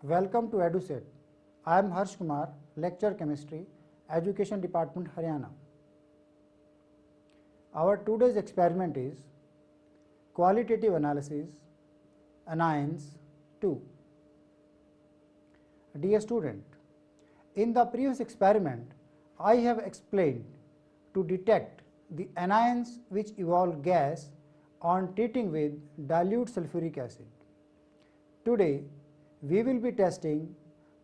Welcome to EduSet. I am Harsh Kumar, Lecturer Chemistry, Education Department, Haryana. Our today's experiment is Qualitative Analysis, Anions 2. Dear student, in the previous experiment, I have explained to detect the anions which evolve gas on treating with dilute sulfuric acid. Today, we will be testing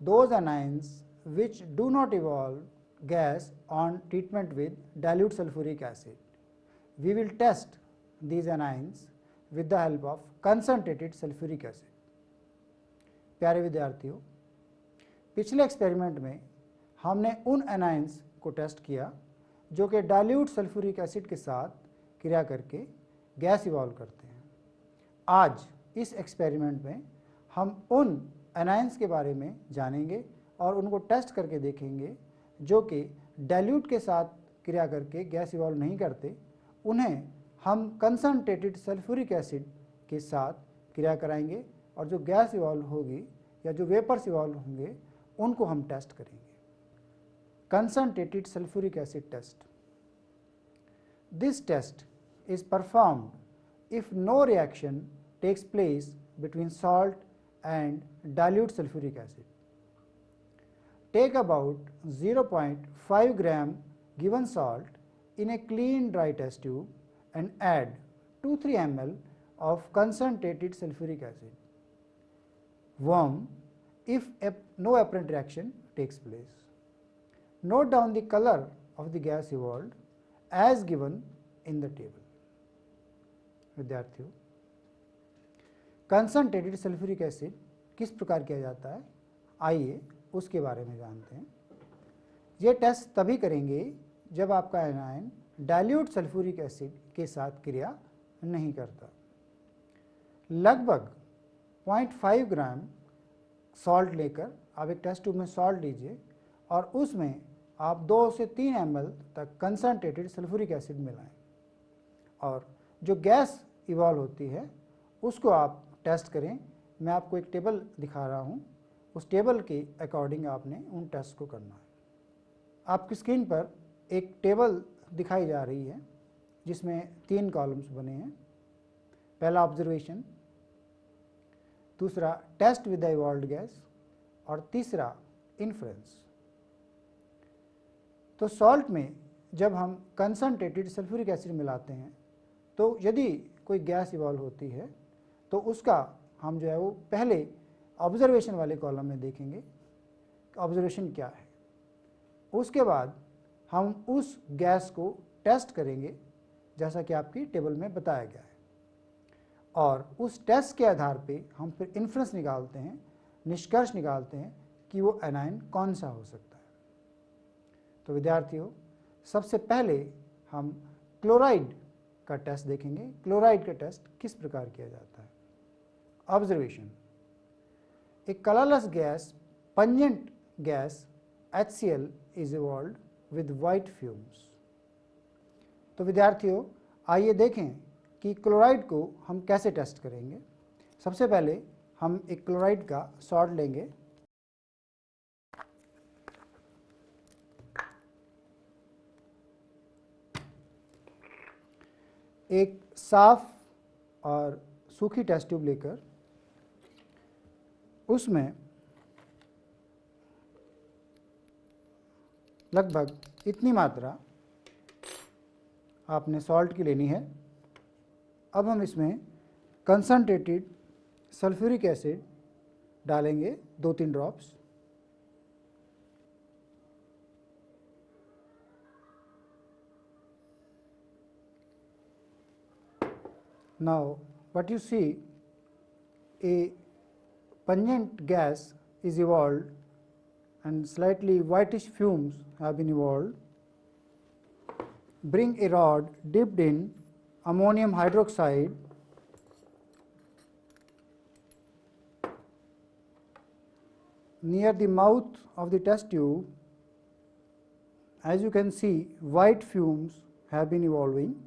those anions which do not evolve gas on treatment with dilute sulfuric acid. We will test these anions with the help of concentrated sulfuric acid. प्यारे विद्यार्थियों, पिछले experiment में हमने उन anions को test किया जो कि डाइल्यूट सल्फ्यूरिक एसिड के साथ क्रिया करके गैस इवॉल्व करते हैं। आज इस एक्सपेरिमेंट में हम उन एनाइंस के बारे में जानेंगे और उनको टेस्ट करके देखेंगे जो कि डाइल्यूट के साथ क्रिया करके गैस इवॉल्व नहीं करते, उन्हें हम कंसनट्रेटेड सल्फ्यूरिक एसिड के साथ क्रिया कराएंगे और जो गैस इवॉल्व होगी या जो वेपर्स इवॉल्व होंगे उनको हम टेस्ट करेंगे। Concentrated sulfuric acid test. This test is performed if no reaction takes place between salt and dilute sulfuric acid. Take about 0.5 gram given salt in a clean dry test tube and add 2-3 ml of concentrated sulfuric acid. Warm if no apparent reaction takes place. Note down the color of the gas evolved as given in the table. विद्यार्थियों, concentrated sulphuric acid किस प्रकार किया जाता है, आइए उसके बारे में जानते हैं। ये टेस्ट तभी करेंगे जब आपका एनायन डाइल्यूट सल्फ्यूरिक एसिड के साथ क्रिया नहीं करता। लगभग 0.5 ग्राम सॉल्ट लेकर आप एक टेस्ट ट्यूब में सॉल्ट लीजिए और उसमें आप 2 से 3 ml तक कंसनट्रेटेड सल्फ्यूरिक एसिड मिलाएं और जो गैस इवॉल्व होती है उसको आप टेस्ट करें। मैं आपको एक टेबल दिखा रहा हूँ, उस टेबल के अकॉर्डिंग आपने उन टेस्ट को करना है। आपकी स्क्रीन पर एक टेबल दिखाई जा रही है जिसमें 3 कॉलम्स बने हैं। पहला ऑब्जर्वेशन, दूसरा test with the evolved gas और तीसरा इन्फ्रेंस। तो सॉल्ट में जब हम कंसनट्रेटेड सल्फ्यूरिक एसिड मिलाते हैं तो यदि कोई गैस इवॉल्व होती है तो उसका हम जो है वो पहले ऑब्जर्वेशन वाले कॉलम में देखेंगे ऑब्जर्वेशन क्या है। उसके बाद हम उस गैस को टेस्ट करेंगे जैसा कि आपकी टेबल में बताया गया है और उस टेस्ट के आधार पे हम फिर इन्फ्रेंस निकालते हैं, निष्कर्ष निकालते हैं कि वो एनायन कौन सा हो सकता है। तो विद्यार्थियों, सबसे पहले हम क्लोराइड का टेस्ट देखेंगे। क्लोराइड का टेस्ट किस प्रकार किया जाता है। Observation, A colourless gas pungent gas HCl is evolved with white fumes. तो विद्यार्थियों, आइए देखें कि क्लोराइड को हम कैसे टेस्ट करेंगे। सबसे पहले हम एक क्लोराइड का सॉल्ट लेंगे। एक साफ और सूखी टेस्ट ट्यूब लेकर उसमें लगभग इतनी मात्रा आपने सॉल्ट की लेनी है। अब हम इसमें कंसनट्रेटेड सल्फ्यूरिक एसिड डालेंगे 2-3 drops. Now what you see, a pungent gas is evolved and slightly whitish fumes have been evolved. Bring a rod dipped in ammonium hydroxide near the mouth of the test tube. As you can see, white fumes have been evolving.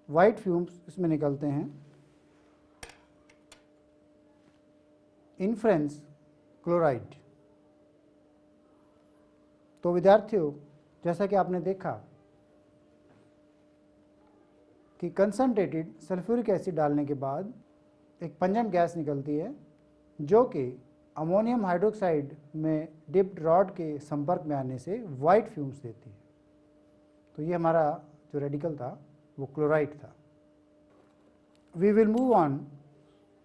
White fumes इसमें निकलते हैं। Inference chloride. तो विद्यार्थियों, जैसा कि आपने देखा कि कंसंट्रेटेड सल्फ्यूरिक एसिड डालने के बाद एक पंजेंट गैस निकलती है जो कि अमोनियम हाइड्रोक्साइड में डिप्ड रॉड के संपर्क में आने से वाइट फ्यूम्स देती है। तो ये हमारा जो रेडिकल था वो क्लोराइड था। We will move on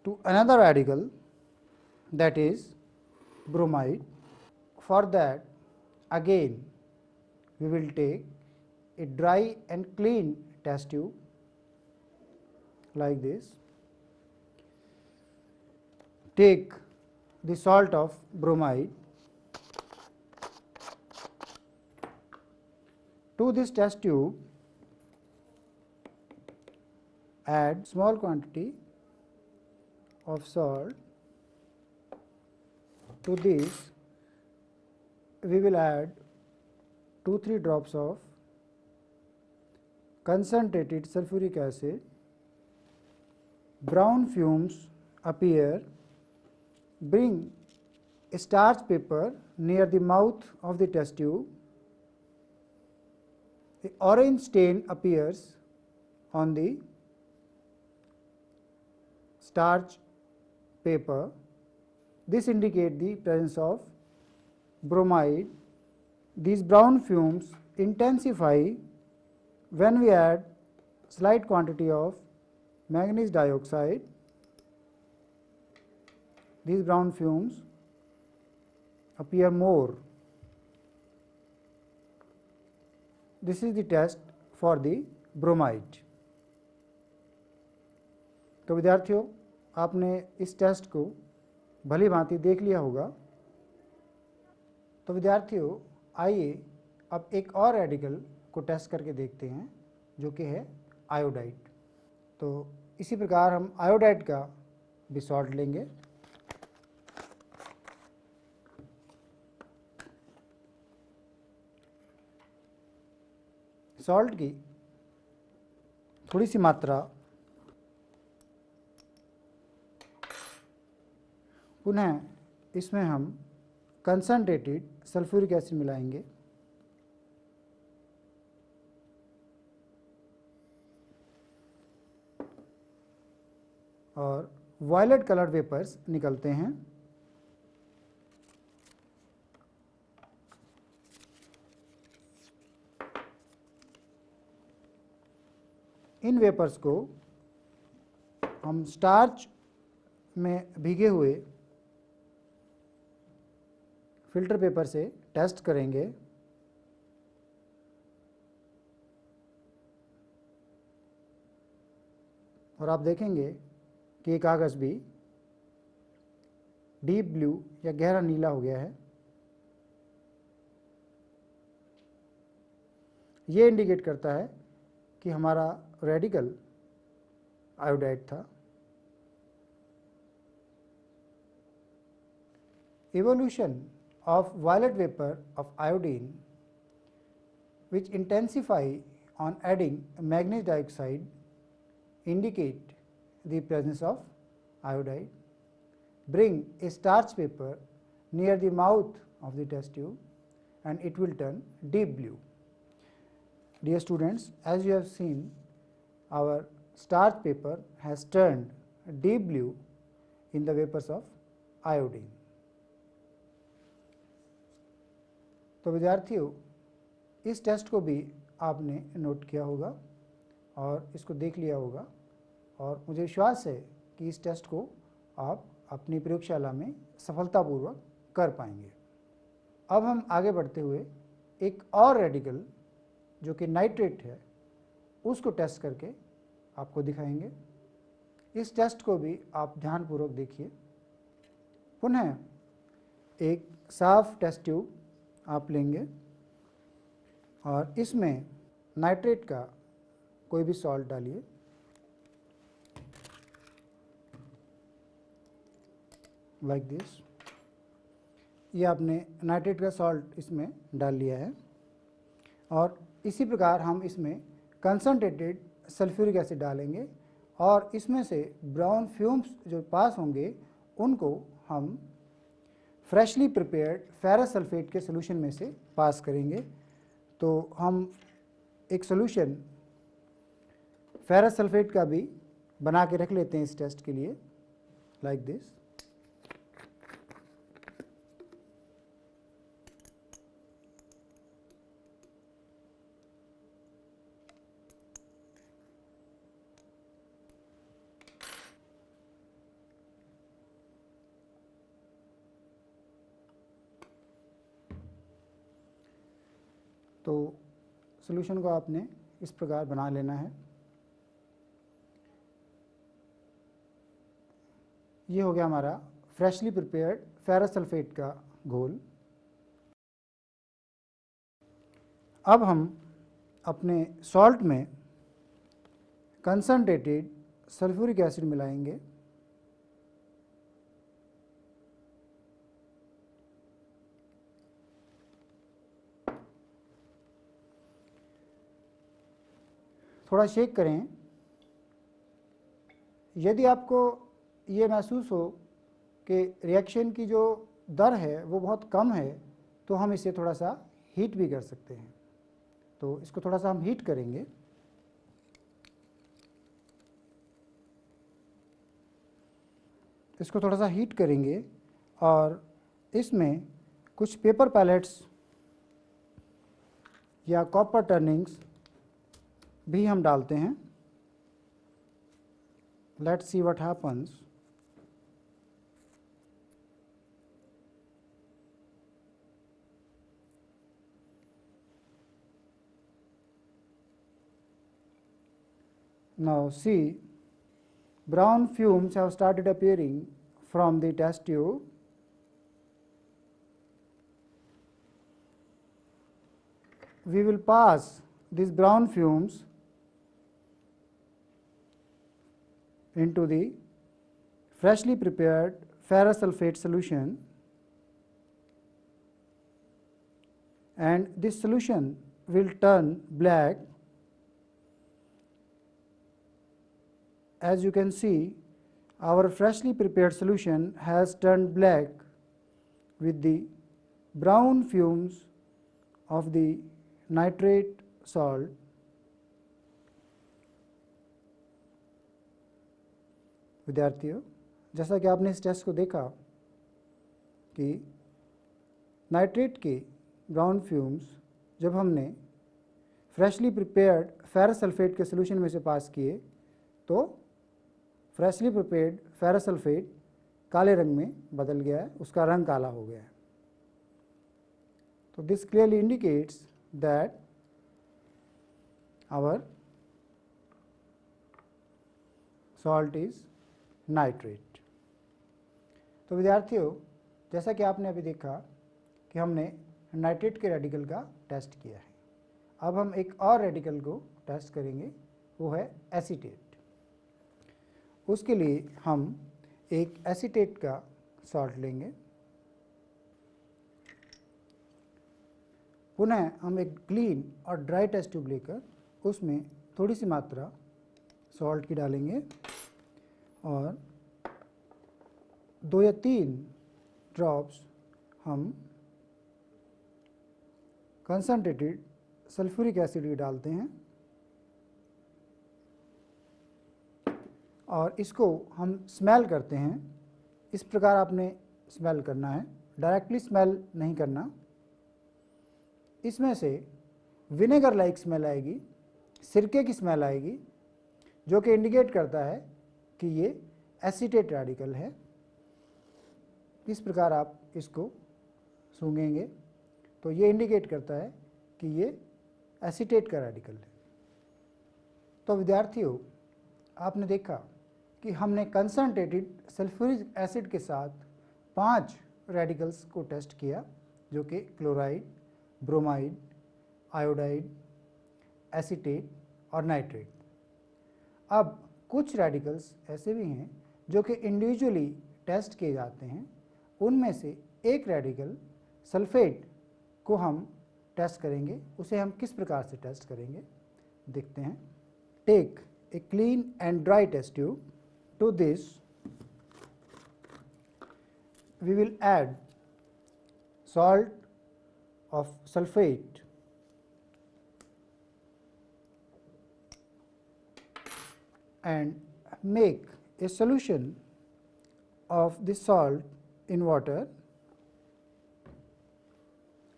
to another radical, that is bromide. For that again we will take a dry and clean test tube like this. Take the salt of bromide. To this test tube add small quantity of salt. To this we will add 2-3 drops of concentrated sulfuric acid. Brown fumes appear. Bring a starch paper near the mouth of the test tube. The orange stain appears on the starch paper. This indicates the presence of bromide. These brown fumes intensify when we add slight quantity of manganese dioxide. These brown fumes appear more. This is the test for the bromide. तो विद्यार्थियों, आपने इस test को भली भांति देख लिया होगा। तो विद्यार्थियों, आइए अब एक और रेडिकल को टेस्ट करके देखते हैं जो कि है आयोडाइड। तो इसी प्रकार हम आयोडाइड का भी सॉल्ट लेंगे। सॉल्ट की थोड़ी सी मात्रा पुनः इसमें हम कंसंट्रेटेड सल्फ्यूरिक एसिड मिलाएंगे। और वायलेट कलर्ड वेपर्स निकलते हैं। इन वेपर्स को हम स्टार्च में भीगे हुए फिल्टर पेपर से टेस्ट करेंगे। और आप देखेंगे कि ये कागज़ भी डीप ब्लू या गहरा नीला हो गया है। ये इंडिकेट करता है कि हमारा रेडिकल आयोडाइड था। Evolution of violet vapor of iodine, which intensify on adding manganese dioxide, indicate the presence of iodide. Bring a starch paper near the mouth of the test tube and it will turn deep blue. Dear students, as you have seen, our starch paper has turned deep blue in the vapors of iodine. तो विद्यार्थियों, इस test को भी आपने note किया होगा और इसको देख लिया होगा और मुझे विश्वास है कि इस टेस्ट को आप अपनी प्रयोगशाला में सफलतापूर्वक कर पाएंगे। अब हम आगे बढ़ते हुए एक और रेडिकल जो कि नाइट्रेट है उसको टेस्ट करके आपको दिखाएंगे। इस टेस्ट को भी आप ध्यानपूर्वक देखिए। पुनः एक साफ टेस्ट ट्यूब आप लेंगे और इसमें नाइट्रेट का कोई भी सॉल्ट डालिए। Like this. ये आपने नाइट्रेट का सॉल्ट इसमें डाल लिया है और इसी प्रकार हम इसमें कंसंट्रेटेड सल्फ्यूरिक एसिड डालेंगे और इसमें से ब्राउन फ्यूम्स जो पास होंगे उनको हम फ्रेशली प्रिपेयर्ड फेरस सल्फेट के सोल्यूशन में से पास करेंगे। तो हम एक सोल्यूशन फेरस सल्फेट का भी बना के रख लेते हैं इस टेस्ट के लिए, लाइक दिस। तो सॉल्यूशन को आपने इस प्रकार बना लेना है। ये हो गया हमारा फ्रेशली प्रिपेयर्ड फेरस सल्फेट का घोल। अब हम अपने सॉल्ट में कंसंट्रेटेड सल्फ्यूरिक एसिड मिलाएंगे। थोड़ा शेक करें। यदि आपको ये महसूस हो कि रिएक्शन की जो दर है वो बहुत कम है तो हम इसे थोड़ा सा हीट भी कर सकते हैं। तो इसको थोड़ा सा हम हीट करेंगे। इसको थोड़ा सा हीट करेंगे और इसमें कुछ पेपर पैलेट्स या कॉपर टर्निंग्स भी हम डालते हैं। Let's see what happens. Now see, brown fumes have started appearing from the test tube. We will pass these brown fumes into the freshly prepared ferrous sulfate solution, and this solution will turn black. As you can see, our freshly prepared solution has turned black with the brown fumes of the nitrate salt. विद्यार्थियों, जैसा कि आपने इस test को देखा कि nitrate के brown fumes जब हमने फ्रेशली प्रिपेयर्ड फेरस सल्फेट के सोल्यूशन में से पास किए तो फ्रेशली प्रिपेयर्ड फेरस सल्फेट काले रंग में बदल गया है, उसका रंग काला हो गया है। तो this clearly indicates that our salt is nitrate. तो विद्यार्थियों, जैसा कि आपने अभी देखा कि हमने नाइट्रेट के रेडिकल का टेस्ट किया है। अब हम एक और रेडिकल को टेस्ट करेंगे, वो है एसीटेट। उसके लिए हम एक एसीटेट का सॉल्ट लेंगे। पुनः हम एक क्लीन और ड्राई टेस्ट ट्यूब लेकर उसमें थोड़ी सी मात्रा सॉल्ट की डालेंगे और 2 या 3 ड्रॉप्स हम कंसंट्रेटेड सल्फ्यूरिक एसिड की डालते हैं और इसको हम स्मेल करते हैं। इस प्रकार आपने स्मेल करना है, डायरेक्टली स्मेल नहीं करना। इसमें से विनेगर लाइक स्मेल आएगी, सिरके की स्मेल आएगी, जो कि इंडिकेट करता है कि ये एसीटेट रेडिकल है। इस प्रकार आप इसको सूंघेंगे तो ये इंडिकेट करता है कि ये एसीटेट का रेडिकल है। तो विद्यार्थियों, आपने देखा कि हमने कंसंट्रेटेड सल्फ्यूरिक एसिड के साथ 5 रेडिकल्स को टेस्ट किया, जो कि क्लोराइड, ब्रोमाइड, आयोडाइड, एसीटेट और नाइट्रेट। अब कुछ रेडिकल्स ऐसे भी हैं जो कि इंडिविजुअली टेस्ट किए जाते हैं। उनमें से एक रेडिकल सल्फेट को हम टेस्ट करेंगे। उसे हम किस प्रकार से टेस्ट करेंगे देखते हैं। Take a clean and dry test tube. To this we will add salt of sulphate and make a solution of this salt in water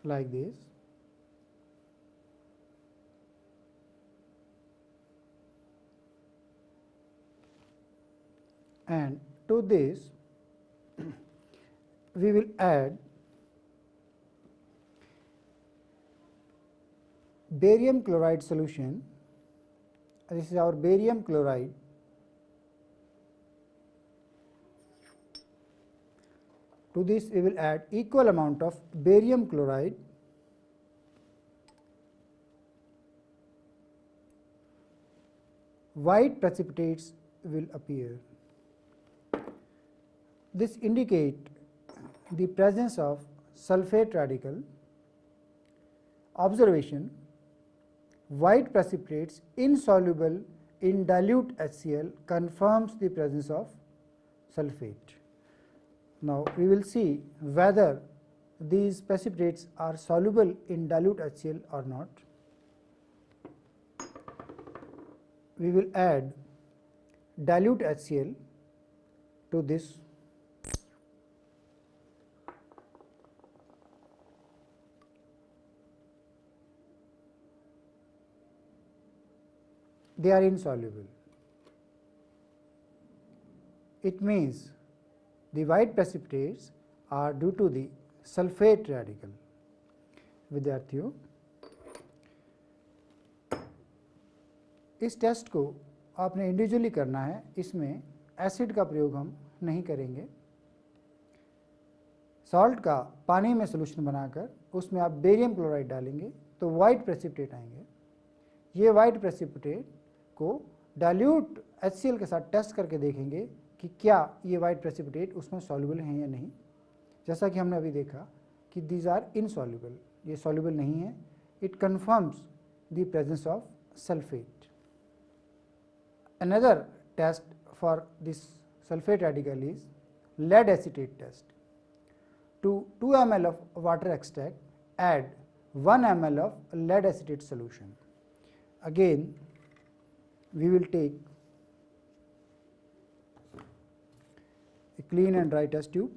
like this. And to this we will add barium chloride solution. This is our barium chloride. To this we will add equal amount of barium chloride white precipitates will appear. This indicate the presence of sulphate radical. Observation: white precipitates insoluble in dilute HCl confirms the presence of sulphate. Now, we will see whether these precipitates are soluble in dilute HCl or not. We will add dilute HCl to this. They are insoluble. It means the white precipitates are due to the sulphate radical. विद्यार्थियों, इस test को आपने individually करना है, इसमें acid का प्रयोग हम नहीं करेंगे। सॉल्ट का पानी में सोल्यूशन बनाकर उसमें आप बेरियम क्लोराइड डालेंगे तो वाइट प्रेसिपिटेट आएंगे। ये वाइट प्रेसिपिटेट को डाइल्यूट HCl के साथ टेस्ट करके देखेंगे कि क्या ये वाइट प्रेसिपिटेट उसमें सॉल्युबल हैं या नहीं। जैसा कि हमने अभी देखा कि दीज आर इनसॉल्युबल, ये सॉल्युबल नहीं है। It confirms the presence of sulphate. Another test for this sulphate radical is lead acetate test. To 2 ml of water extract, add 1 ml of lead acetate solution. Again, we will take a clean and dry test tube.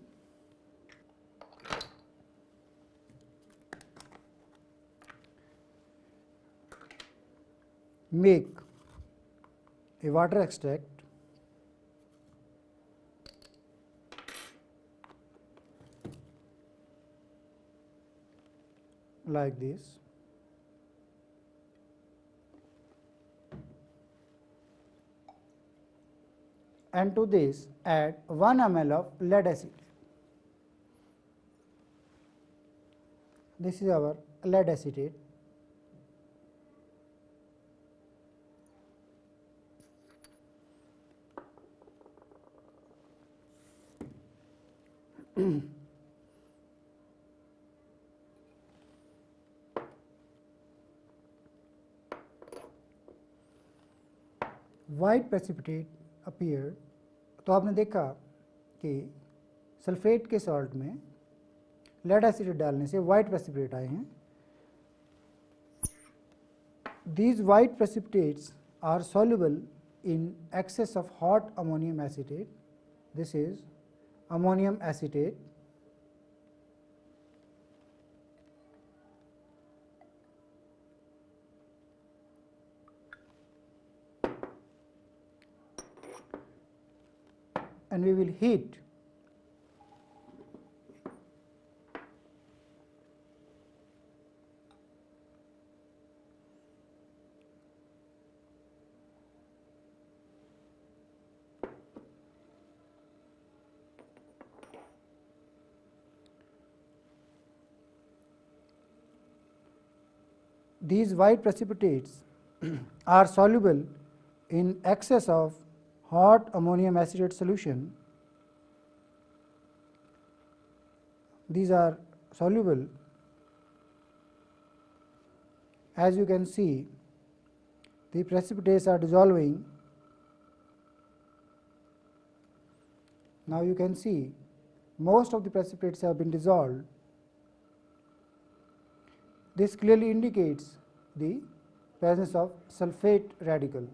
Make a water extract like this. And to this add 1 ml of lead acetate. This is our lead acetate. White precipitate appear. तो आपने देखा कि sulphate के salt में lead acid डालने से white precipitate आए हैं। These white precipitates are soluble in excess of hot ammonium acetate. This is ammonium acetate. And we will heat these white precipitates are soluble in excess of hot ammonium acetate solution. These are soluble. As you can see, the precipitates are dissolving. Now you can see most of the precipitates have been dissolved. This clearly indicates the presence of sulfate radical.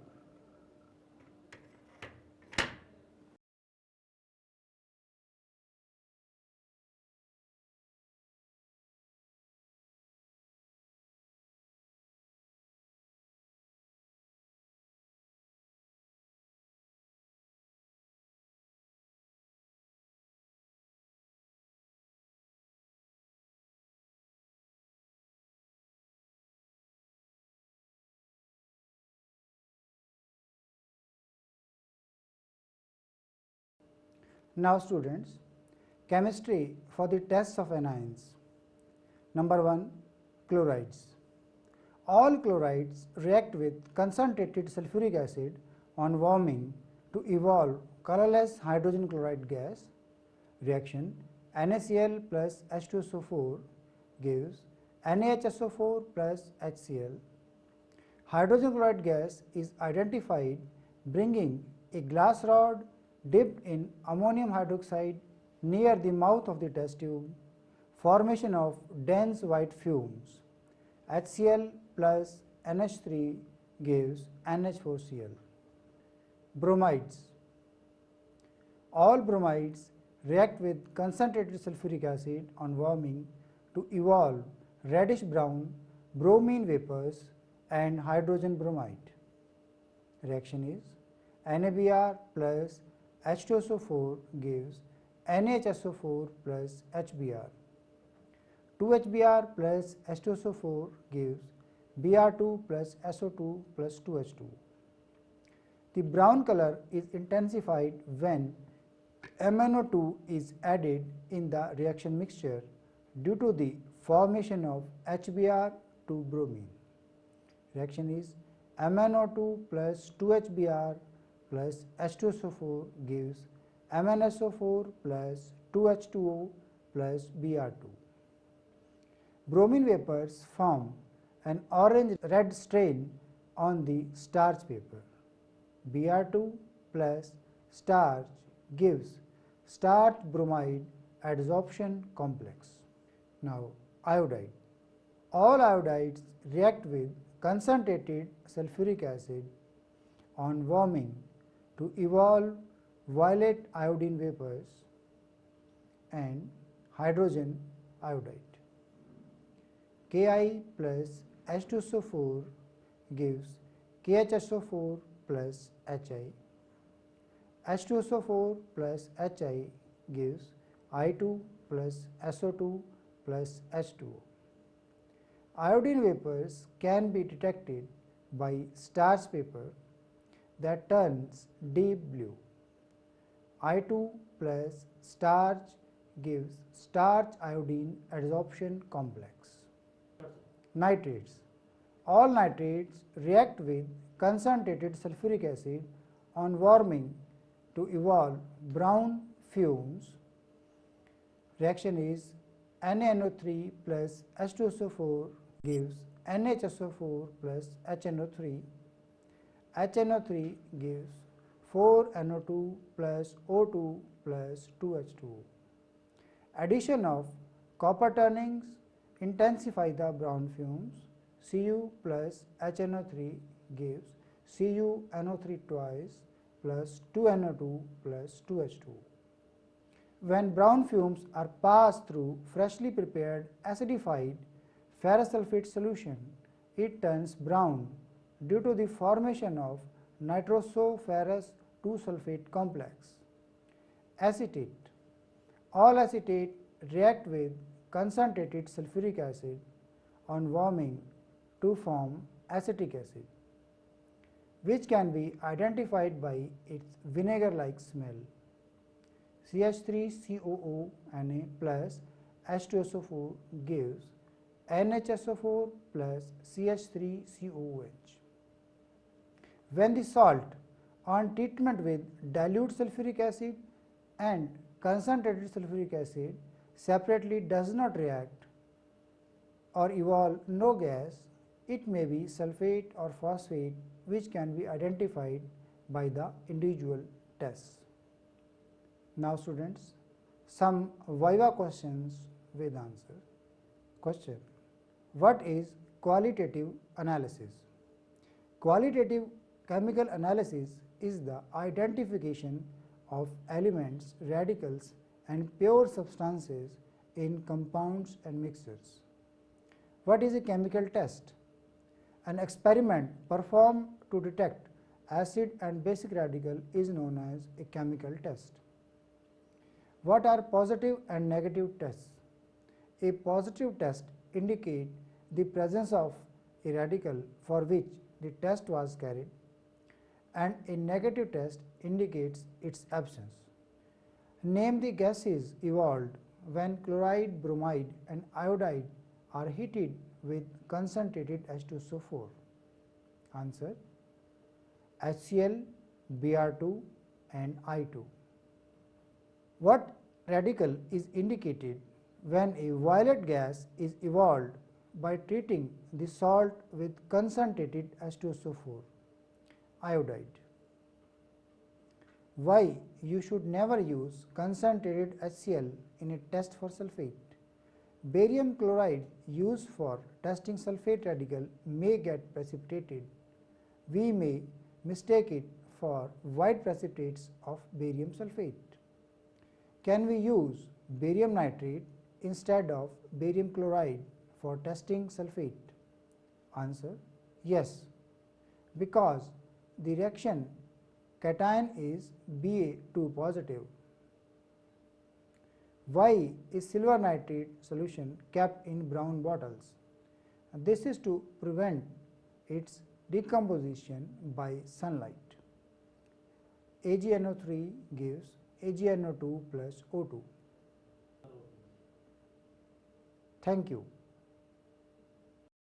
Now students, chemistry for the tests of anions. Number 1, chlorides. All chlorides react with concentrated sulfuric acid on warming to evolve colorless hydrogen chloride gas. Reaction NaCl plus H2SO4 gives NaHSO4 plus HCl. Hydrogen chloride gas is identified bringing a glass rod dipped in ammonium hydroxide near the mouth of the test tube, formation of dense white fumes. HCl plus NH3 gives NH4Cl. Bromides. All bromides react with concentrated sulfuric acid on warming to evolve reddish brown bromine vapors and hydrogen bromide. Reaction is NaBr plus H2SO4 gives NaHSO4 plus HBr. 2HBr plus H2SO4 gives Br2 plus SO2 plus 2H2. The brown color is intensified when MnO2 is added in the reaction mixture due to the formation of HBr to bromine. Reaction is MnO2 plus 2HBr plus H2SO4 gives MnSO4 plus 2H2O plus Br2. Bromine vapors form an orange-red stain on the starch paper. Br2 plus starch gives starch bromide adsorption complex. Now, iodide. All iodides react with concentrated sulfuric acid on warming to evolve violet iodine vapors and hydrogen iodide. Ki plus H2SO4 gives KHSO4 plus Hi. H2SO4 plus Hi gives I2 plus SO2 plus H2O. Iodine vapors can be detected by starch paper that turns deep blue. I2 plus starch gives starch iodine adsorption complex. Nitrates. All nitrates react with concentrated sulfuric acid on warming to evolve brown fumes. Reaction is NaNO3 plus H2SO4 gives NHSO4 plus HNO3. HNO3 gives 4NO2 plus O2 plus 2H2O. Addition of copper turnings intensify the brown fumes. Cu plus HNO3 gives CuNO3 twice plus 2NO2 plus 2H2O. When brown fumes are passed through freshly prepared acidified ferrous sulfate solution, it turns brown due to the formation of nitroso-ferrous 2-sulfate complex. Acetate. All acetate react with concentrated sulfuric acid on warming to form acetic acid, which can be identified by its vinegar-like smell. CH3COO Na plus H2SO4 gives NHSO4 plus CH3COOH. When the salt on treatment with dilute sulfuric acid and concentrated sulfuric acid separately does not react or evolve no gas, it may be sulfate or phosphate, which can be identified by the individual tests. Now students, Some Viva questions with answers. Question: what is qualitative analysis? Qualitative chemical analysis is the identification of elements, radicals and pure substances in compounds and mixtures. What is a chemical test? An experiment performed to detect acid and basic radical is known as a chemical test. What are positive and negative tests? A positive test indicates the presence of a radical for which the test was carried, and a negative test indicates its absence. Name the gases evolved when chloride, bromide and iodide are heated with concentrated H2SO4. Answer: HCl, Br2 and I2. What radical is indicated when a violet gas is evolved by treating the salt with concentrated H2SO4? Iodide. Why you should never use concentrated HCl in a test for sulfate? Barium chloride used for testing sulfate radical may get precipitated. We may mistake it for white precipitates of barium sulfate. Can we use barium nitrate instead of barium chloride for testing sulfate? Answer: yes, because the reaction cation is Ba2 positive. Why is silver nitrate solution kept in brown bottles? This is to prevent its decomposition by sunlight. AgNO3 gives AgNO2 plus O2. Thank you.